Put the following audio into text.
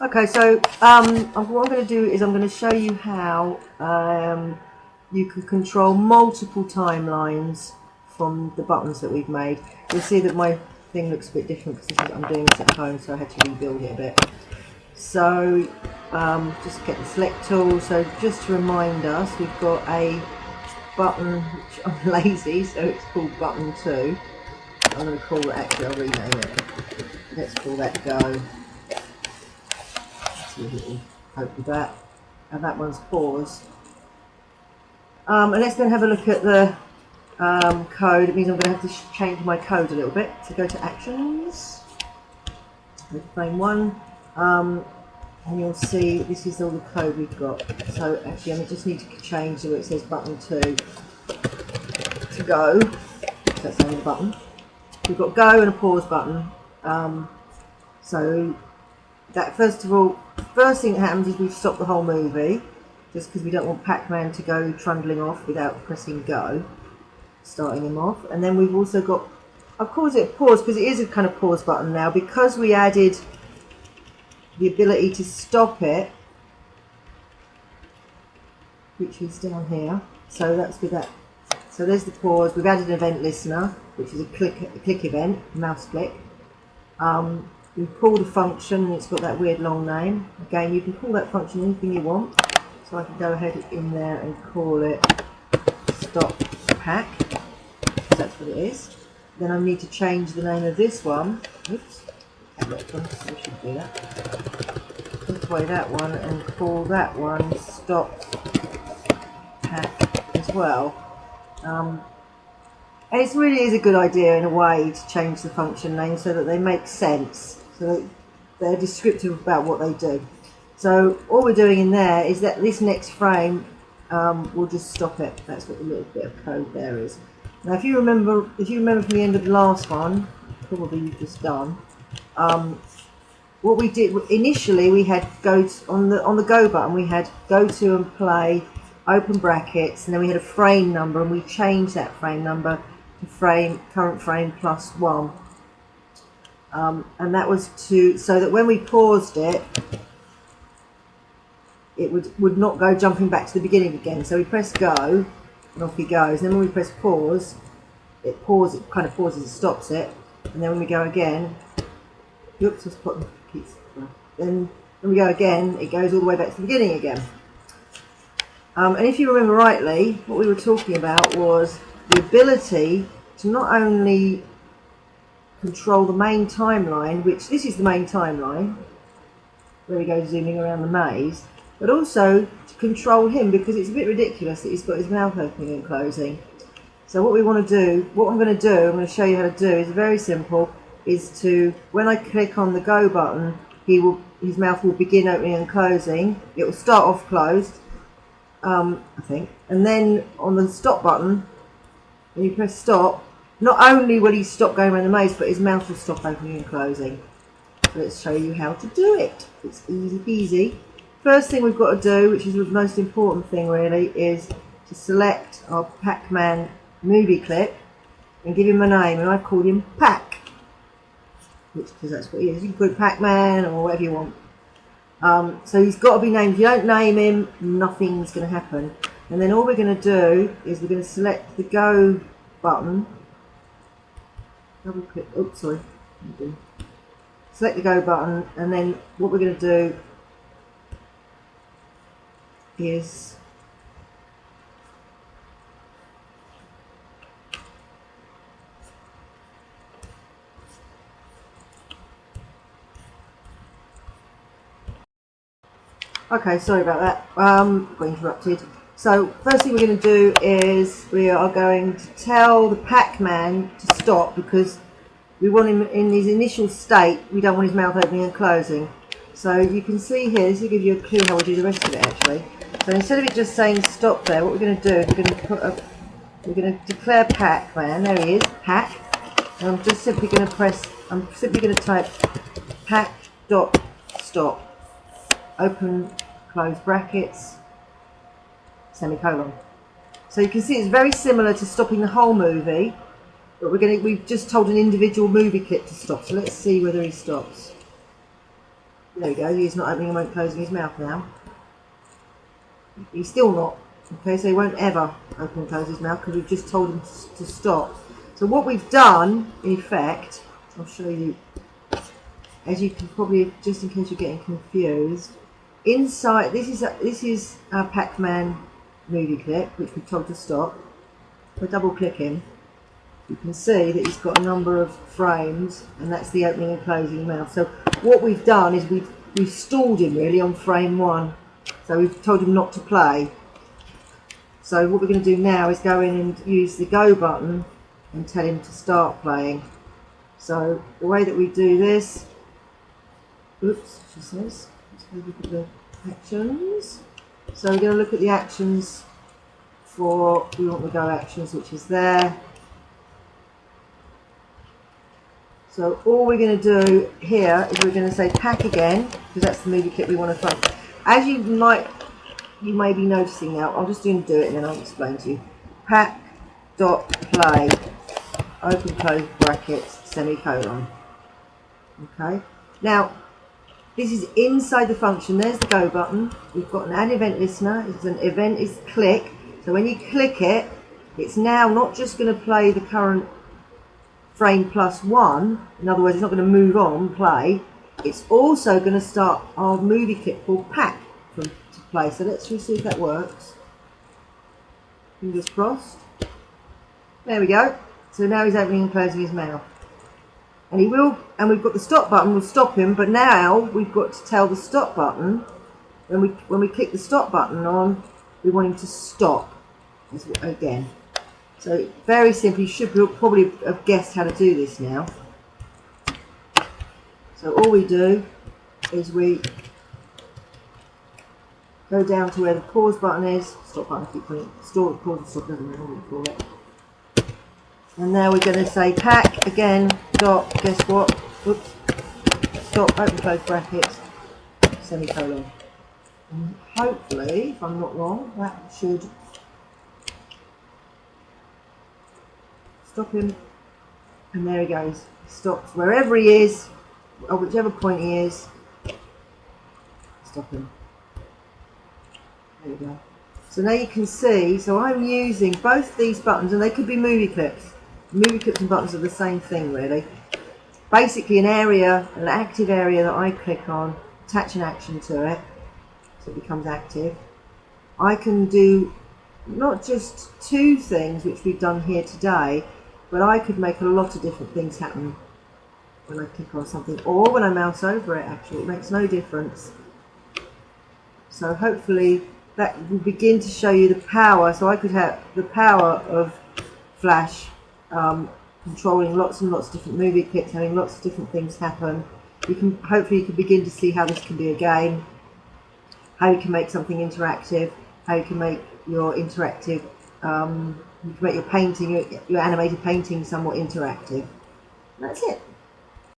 Okay, so what I'm going to do is I'm going to show you how you can control multiple timelines from the buttons that we've made. You'll see that my thing looks a bit different because I'm doing this at home, so I had to rebuild it a bit. So just get the select tool. So just to remind us, we've got a button, which I'm lazy, so it's called button 2. I'm going to call it, actually I'll rename it. Let's call that go. See if it will cope with that. And that one's pause. And let's then have a look at the code. It means I'm going to have to change my code a little bit. So go to actions, go to frame 1, and you'll see this is all the code we've got. So actually I just need to change where it says button 2 to go. So that's only the button. We've got go and a pause button. So that first thing that happens is we've stopped the whole movie, just because we don't want Pac-Man to go trundling off without pressing go, starting him off. And then we've also got, I've called it pause because it is a kind of pause button now, because we added the ability to stop it, which is down here. So that's with that. So there's the pause. We've added an event listener, which is a click event, mouse click. We've called a function and it's got that weird long name. Again, you can call that function anything you want. So I can go ahead in there and call it stop pack, because that's what it is. Then I need to change the name of this one. Oops, I should do that. Take away that one and call that one stop pack as well. And it really is a good idea in a way to change the function name so that they make sense, so that they're descriptive about what they do. So all we're doing in there is that this next frame will just stop it. That's what the little bit of code there is. Now if you remember from the end of the last one, probably you've just done, what we did initially, we had go to, on the go button, we had go to and play, open brackets, and then we had a frame number, and we changed that frame number to current frame plus 1, and that was so that when we paused it, it would not go jumping back to the beginning again. So we press go and off he goes, and then when we press pause, it kind of pauses, it stops it, and then when we go again, oops, let's put the keys, then when we go again, it goes all the way back to the beginning again. And if you remember rightly, what we were talking about was the ability to not only control the main timeline, which this is the main timeline, where he goes zooming around the maze, but also to control him, because it's a bit ridiculous that he's got his mouth opening and closing. So what I'm going to show you how to do, is very simple, is to, when I click on the go button, his mouth will begin opening and closing. It will start off closed, I think, and then on the stop button, when you press stop, not only will he stop going around the maze, but his mouth will stop opening and closing. So let's show you how to do it. It's easy peasy. First thing we've got to do, which is the most important thing really, is to select our Pac-Man movie clip and give him a name, and I've called him Pac, because that's what he is. You can call it Pac-Man or whatever you want. So he's got to be named. If you don't name him, nothing's going to happen. And then all we're going to do is we're going to select the go button, double click, oops, sorry, select the go button, and then what we're going to do is okay, sorry about that, got interrupted. So first thing we're going to do is we are going to tell the Pac-Man to stop, because we want him in his initial state, we don't want his mouth opening and closing. So you can see here, this will give you a clue how we do the rest of it actually. So instead of it just saying stop there, what we're going to do is we're going to declare Pac-Man, there he is, Pac, and I'm simply going to type pac.stop, open, close brackets, semicolon. So you can see it's very similar to stopping the whole movie, but we've just told an individual movie clip to stop. So let's see whether he stops. There we go, he's not opening and won't closing his mouth now. He's still not. Okay, so he won't ever open and close his mouth because we've just told him to stop. So what we've done, in effect, I'll show you, as you can probably, just in case you're getting confused, inside, this is our Pac-Man movie clip, which we've told to stop. If I double click him, you can see that he's got a number of frames, and that's the opening and closing mouth. So what we've done is we've stalled him really on frame 1. So we've told him not to play. So what we're going to do now is go in and use the go button and tell him to start playing. So the way that we do this, oops, she says, let's go look at the actions. So we're going to look at the actions for, we want the go actions, which is there. So all we're going to do here is we're going to say pack again, because that's the movie clip we want to play. As you may be noticing now, I'm just going to do it and then I'll explain to you. Pack dot play, open close brackets, semicolon. Okay. Now this is inside the function. There's the go button. We've got an add event listener. It's an event is click. So when you click it, it's now not just going to play the current frame plus 1. In other words, it's not going to move on play. It's also going to start our movie clip called pack to play. So let's just see if that works. Fingers crossed. There we go. So now he's opening and closing his mouth. And he will, and we've got the stop button, we'll stop him, but now we've got to tell the stop button, when we click the stop button on, we want him to stop again. So very simply, you should probably have guessed how to do this now. So all we do is we go down to where the pause button is, stop button, keep putting pause and stop, doesn't matter what we call it. And now we're going to say pack again, dot, guess what, oops, stop, open close brackets, semicolon. And hopefully, if I'm not wrong, that should stop him, and there he goes, stops wherever he is, or whichever point he is, stop him. There you go. So now you can see, so I'm using both these buttons, and they could be movie clips. Movie clips and buttons are the same thing really. Basically an area, an active area that I click on, attach an action to it, so it becomes active. I can do not just 2 things, which we've done here today, but I could make a lot of different things happen when I click on something, or when I mouse over it actually, it makes no difference. So hopefully that will begin to show you the power, so I could have the power of Flash controlling lots and lots of different movie clips, having lots of different things happen. Hopefully you can begin to see how this can be a game, how you can make something interactive, how you can make your interactive, you can make your painting, your animated painting somewhat interactive. That's it.